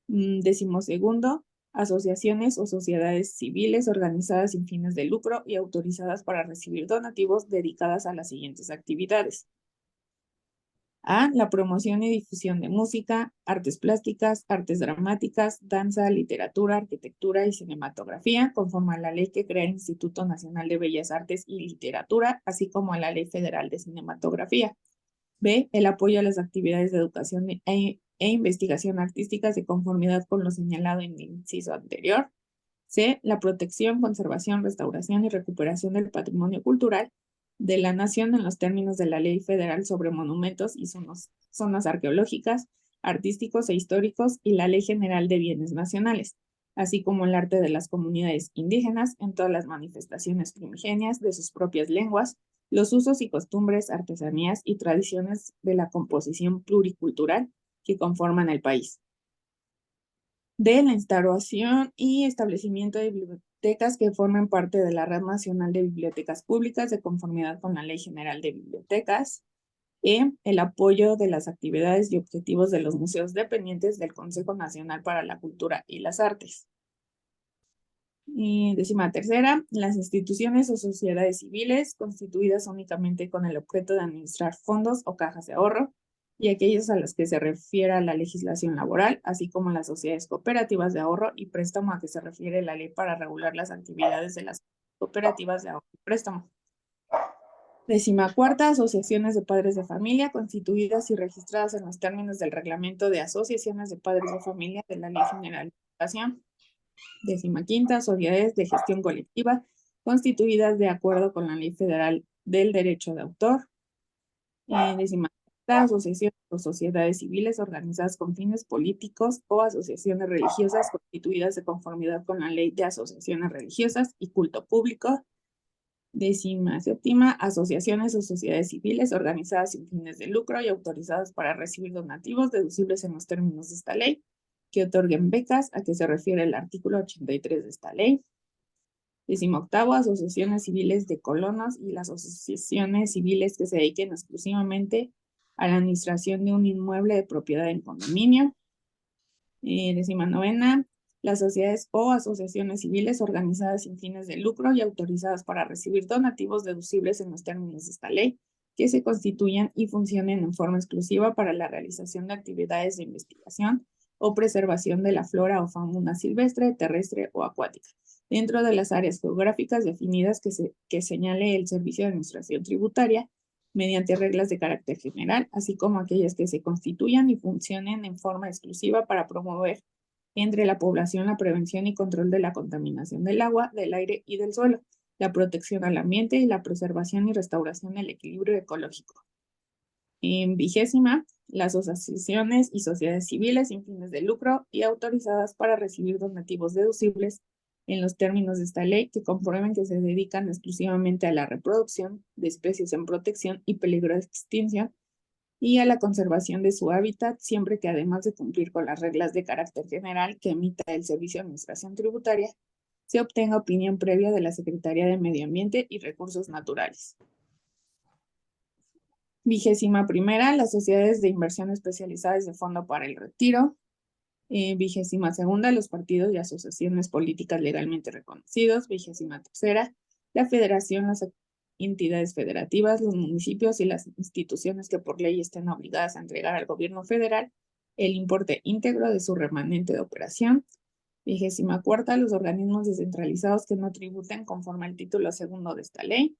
Décimo segundo, asociaciones o sociedades civiles organizadas sin fines de lucro y autorizadas para recibir donativos dedicadas a las siguientes actividades. A, la promoción y difusión de música, artes plásticas, artes dramáticas, danza, literatura, arquitectura y cinematografía, conforme a la ley que crea el Instituto Nacional de Bellas Artes y Literatura, así como a la Ley Federal de Cinematografía. B, el apoyo a las actividades de educación e investigación artísticas de conformidad con lo señalado en el inciso anterior. C, la protección, conservación, restauración y recuperación del patrimonio cultural de la nación en los términos de la Ley Federal sobre Monumentos y zonas arqueológicas, artísticos e históricos y la Ley General de Bienes Nacionales, así como el arte de las comunidades indígenas en todas las manifestaciones primigenias de sus propias lenguas, los usos y costumbres, artesanías y tradiciones de la composición pluricultural que conforman el país. De la instauración y establecimiento de bibliotecas que formen parte de la Red Nacional de Bibliotecas Públicas de conformidad con la Ley General de Bibliotecas. El apoyo de las actividades y objetivos de los museos dependientes del Consejo Nacional para la Cultura y las Artes. Y décima tercera, las instituciones o sociedades civiles constituidas únicamente con el objeto de administrar fondos o cajas de ahorro, y aquellas a las que se refiera la legislación laboral, así como las sociedades cooperativas de ahorro y préstamo a que se refiere la ley para regular las actividades de las cooperativas de ahorro y préstamo. Décima cuarta, asociaciones de padres de familia constituidas y registradas en los términos del reglamento de asociaciones de padres de familia de la Ley General de Educación. Décima quinta, sociedades de gestión colectiva constituidas de acuerdo con la Ley Federal del Derecho de Autor. Décima asociaciones o sociedades civiles organizadas con fines políticos o asociaciones religiosas constituidas de conformidad con la Ley de Asociaciones Religiosas y Culto Público. Décima séptima, asociaciones o sociedades civiles organizadas sin fines de lucro y autorizadas para recibir donativos deducibles en los términos de esta ley, que otorguen becas, a que se refiere el artículo 83 de esta ley. Décimo octavo, asociaciones civiles de colonos y las asociaciones civiles que se dediquen exclusivamente a la administración de un inmueble de propiedad en condominio. Décima novena, las sociedades o asociaciones civiles organizadas sin fines de lucro y autorizadas para recibir donativos deducibles en los términos de esta ley, que se constituyan y funcionen en forma exclusiva para la realización de actividades de investigación o preservación de la flora o fauna silvestre, terrestre o acuática, dentro de las áreas geográficas definidas que señale el Servicio de Administración Tributaria, mediante reglas de carácter general, así como aquellas que se constituyan y funcionen en forma exclusiva para promover entre la población la prevención y control de la contaminación del agua, del aire y del suelo, la protección al ambiente y la preservación y restauración del equilibrio ecológico. En 20ª, las asociaciones y sociedades civiles sin fines de lucro y autorizadas para recibir donativos deducibles en los términos de esta ley que comprueben que se dedican exclusivamente a la reproducción de especies en protección y peligro de extinción y a la conservación de su hábitat, siempre que además de cumplir con las reglas de carácter general que emita el Servicio de Administración Tributaria, se obtenga opinión previa de la Secretaría de Medio Ambiente y Recursos Naturales. 21ª, las sociedades de inversión especializadas de fondo para el retiro. 22ª, los partidos y asociaciones políticas legalmente reconocidos. 23ª, la federación, las entidades federativas, los municipios y las instituciones que por ley estén obligadas a entregar al gobierno federal el importe íntegro de su remanente de operación. 24ª, los organismos descentralizados que no tributen conforme al título 2 de esta ley.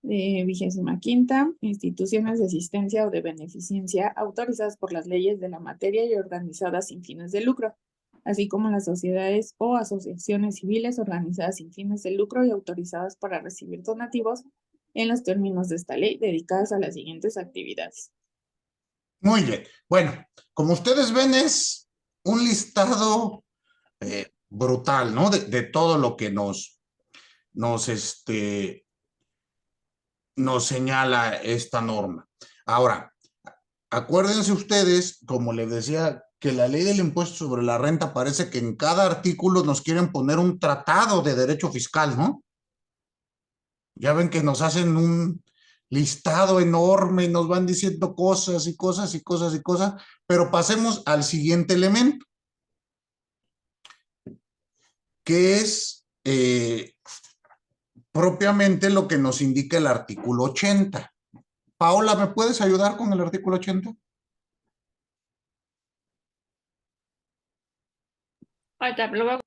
25ª, instituciones de asistencia o de beneficencia autorizadas por las leyes de la materia y organizadas sin fines de lucro, así como las sociedades o asociaciones civiles organizadas sin fines de lucro y autorizadas para recibir donativos en los términos de esta ley dedicadas a las siguientes actividades. Muy bien. Bueno, como ustedes ven, es un listado brutal, ¿no? De todo lo que nos señala esta norma. Ahora, acuérdense ustedes, como les decía, que la ley del impuesto sobre la renta parece que en cada artículo nos quieren poner un tratado de derecho fiscal, ¿no? Ya ven que nos hacen un listado enorme y nos van diciendo cosas y cosas y cosas y cosas, pero pasemos al siguiente elemento, que es propiamente lo que nos indica el artículo 80. Paola, ¿me puedes ayudar con el artículo 80? Ahorita lo voy a-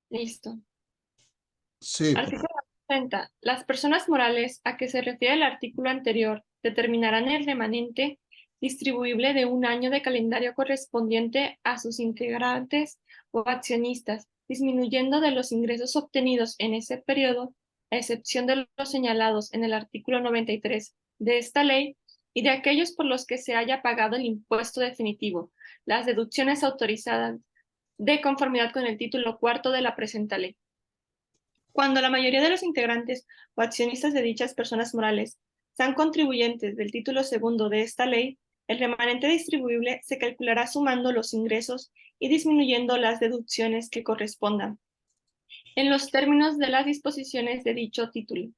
Listo. Sí. Artículo 60. Las personas morales a que se refiere el artículo anterior determinarán el remanente distribuible de un año de calendario correspondiente a sus integrantes o accionistas, disminuyendo de los ingresos obtenidos en ese periodo, a excepción de los señalados en el artículo 93 de esta ley y de aquellos por los que se haya pagado el impuesto definitivo, las deducciones autorizadas de conformidad con el título 4 de la presente ley. Cuando la mayoría de los integrantes o accionistas de dichas personas morales sean contribuyentes del título 2 de esta ley, el remanente distribuible se calculará sumando los ingresos y disminuyendo las deducciones que correspondan, en los términos de las disposiciones de dicho título.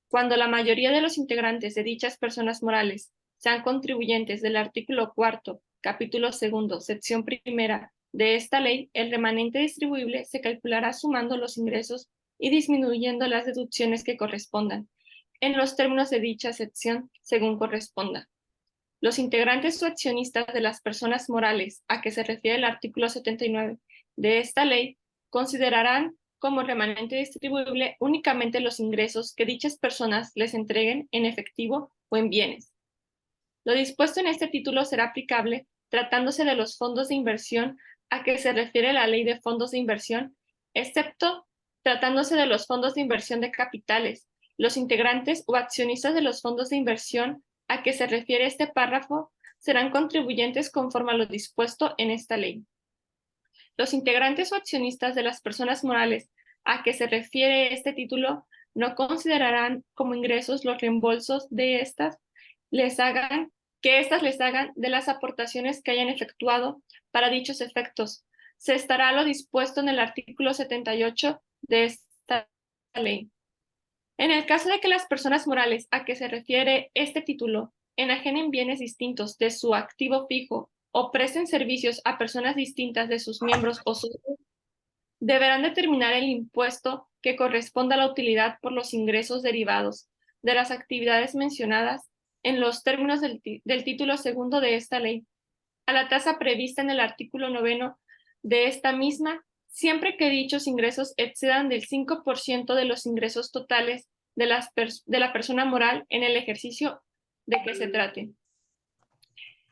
Cuando la mayoría de los integrantes de dichas personas morales sean contribuyentes del artículo 4, capítulo 2, sección 1 de esta ley, el remanente distribuible se calculará sumando los ingresos y disminuyendo las deducciones que correspondan, en los términos de dicha sección, según corresponda. Los integrantes o accionistas de las personas morales a que se refiere el artículo 79 de esta ley considerarán como remanente distribuible únicamente los ingresos que dichas personas les entreguen en efectivo o en bienes. Lo dispuesto en este título será aplicable tratándose de los fondos de inversión a que se refiere la ley de fondos de inversión, excepto tratándose de los fondos de inversión de capitales. Los integrantes o accionistas de los fondos de inversión a que se refiere este párrafo serán contribuyentes conforme a lo dispuesto en esta ley. Los integrantes o accionistas de las personas morales a que se refiere este título no considerarán como ingresos los reembolsos de éstas les hagan de las aportaciones que hayan efectuado para dichos efectos. Se estará lo dispuesto en el artículo 78 de esta ley. En el caso de que las personas morales a que se refiere este título enajenen bienes distintos de su activo fijo o presten servicios a personas distintas de sus miembros o socios, deberán determinar el impuesto que corresponda a la utilidad por los ingresos derivados de las actividades mencionadas en los términos del título 2 de esta ley. a la tasa prevista en el artículo 9 de esta misma, siempre que dichos ingresos excedan del 5% de los ingresos totales de la persona moral en el ejercicio de que se trate.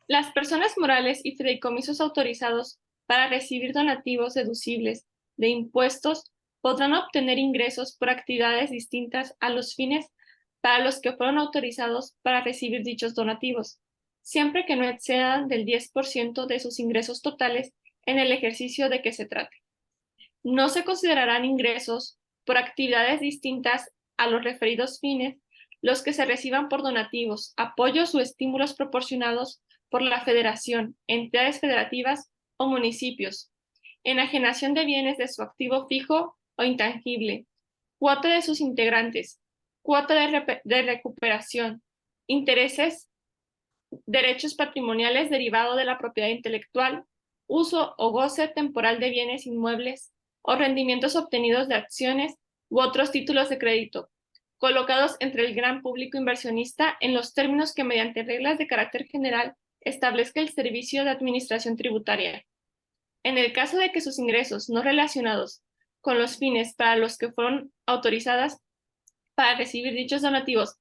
Las personas morales y fideicomisos autorizados para recibir donativos deducibles de impuestos podrán obtener ingresos por actividades distintas a los fines para los que fueron autorizados para recibir dichos donativos, siempre que no excedan del 10% de sus ingresos totales en el ejercicio de que se trate. No se considerarán ingresos por actividades distintas a los referidos fines los que se reciban por donativos, apoyos o estímulos proporcionados por la federación, entidades federativas o municipios, enajenación de bienes de su activo fijo o intangible, cuota de sus integrantes, cuota de recuperación, intereses, derechos patrimoniales derivados de la propiedad intelectual, uso o goce temporal de bienes inmuebles o rendimientos obtenidos de acciones u otros títulos de crédito, colocados entre el gran público inversionista en los términos que mediante reglas de carácter general establezca el Servicio de Administración Tributaria. En el caso de que sus ingresos no relacionados con los fines para los que fueron autorizadas para recibir dichos donativos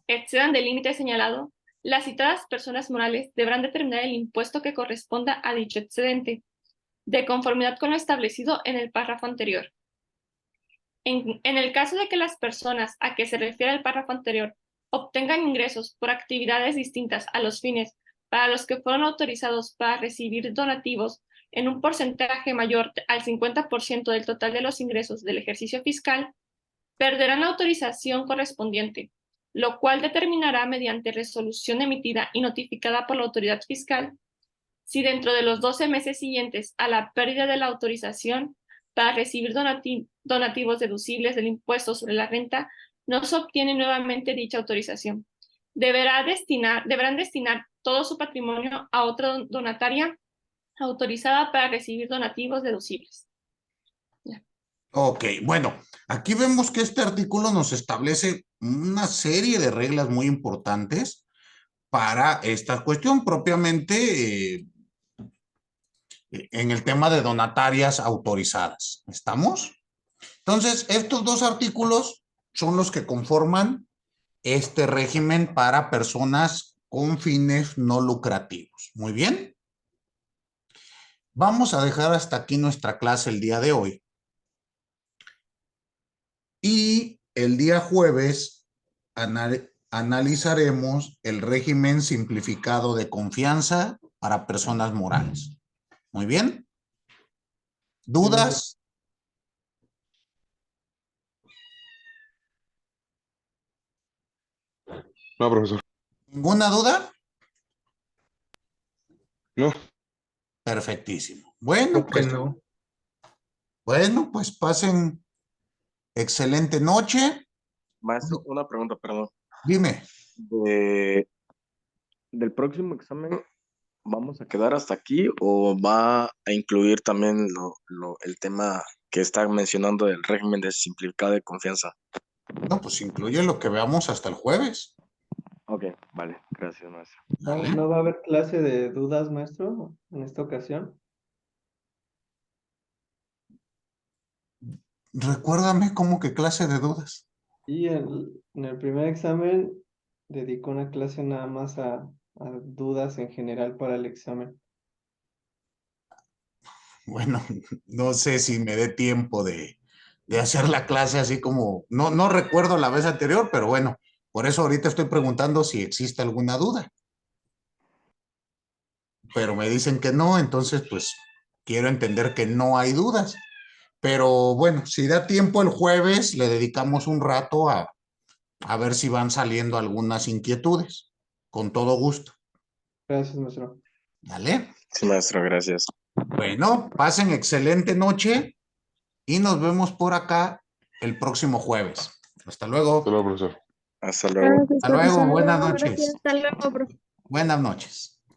excedan del límite señalado, las citadas personas morales deberán determinar el impuesto que corresponda a dicho excedente, de conformidad con lo establecido en el párrafo anterior. En el caso de que las personas a que se refiere el párrafo anterior obtengan ingresos por actividades distintas a los fines para los que fueron autorizados para recibir donativos en un porcentaje mayor al 50% del total de los ingresos del ejercicio fiscal, perderán la autorización correspondiente, lo cual determinará mediante resolución emitida y notificada por la autoridad fiscal si dentro de los 12 meses siguientes a la pérdida de la autorización para recibir donativos deducibles del impuesto sobre la renta no se obtiene nuevamente dicha autorización. Deberán destinar todo su patrimonio a otra donataria autorizada para recibir donativos deducibles. Ok, bueno, aquí vemos que este artículo nos establece una serie de reglas muy importantes para esta cuestión, propiamente en el tema de donatarias autorizadas. ¿Estamos? Entonces, estos dos artículos son los que conforman este régimen para personas con fines no lucrativos. Muy bien. Vamos a dejar hasta aquí nuestra clase el día de hoy. Y el día jueves analizaremos el régimen simplificado de confianza para personas morales. Muy bien. ¿Dudas? No, profesor. ¿Ninguna duda? No. Perfectísimo. Bueno, pues, bueno, pues pasen excelente noche. Maestro, una pregunta, perdón. Dime. ¿Del próximo examen vamos a quedar hasta aquí o va a incluir también el tema que está mencionando del régimen de simplificado de confianza? No, pues incluye lo que veamos hasta el jueves. Ok, vale, gracias, maestro. ¿Vale? ¿No va a haber clase de dudas, maestro, en esta ocasión? Recuérdame cómo que clase de dudas. Y en el primer examen dedicó una clase nada más a dudas en general para el examen. Bueno, no sé si me dé tiempo de hacer la clase así como, no recuerdo la vez anterior, pero bueno, por eso ahorita estoy preguntando si existe alguna duda. Pero me dicen que no, entonces pues quiero entender que no hay dudas. Pero bueno, si da tiempo el jueves, le dedicamos un rato a ver si van saliendo algunas inquietudes. Con todo gusto. Gracias, maestro. ¿Vale? Sí, maestro, gracias. Bueno, pasen excelente noche y nos vemos por acá el próximo jueves. Hasta luego. Hasta luego, profesor. Hasta luego. Hasta luego, buenas noches. Gracias, hasta luego, profe. Buenas noches.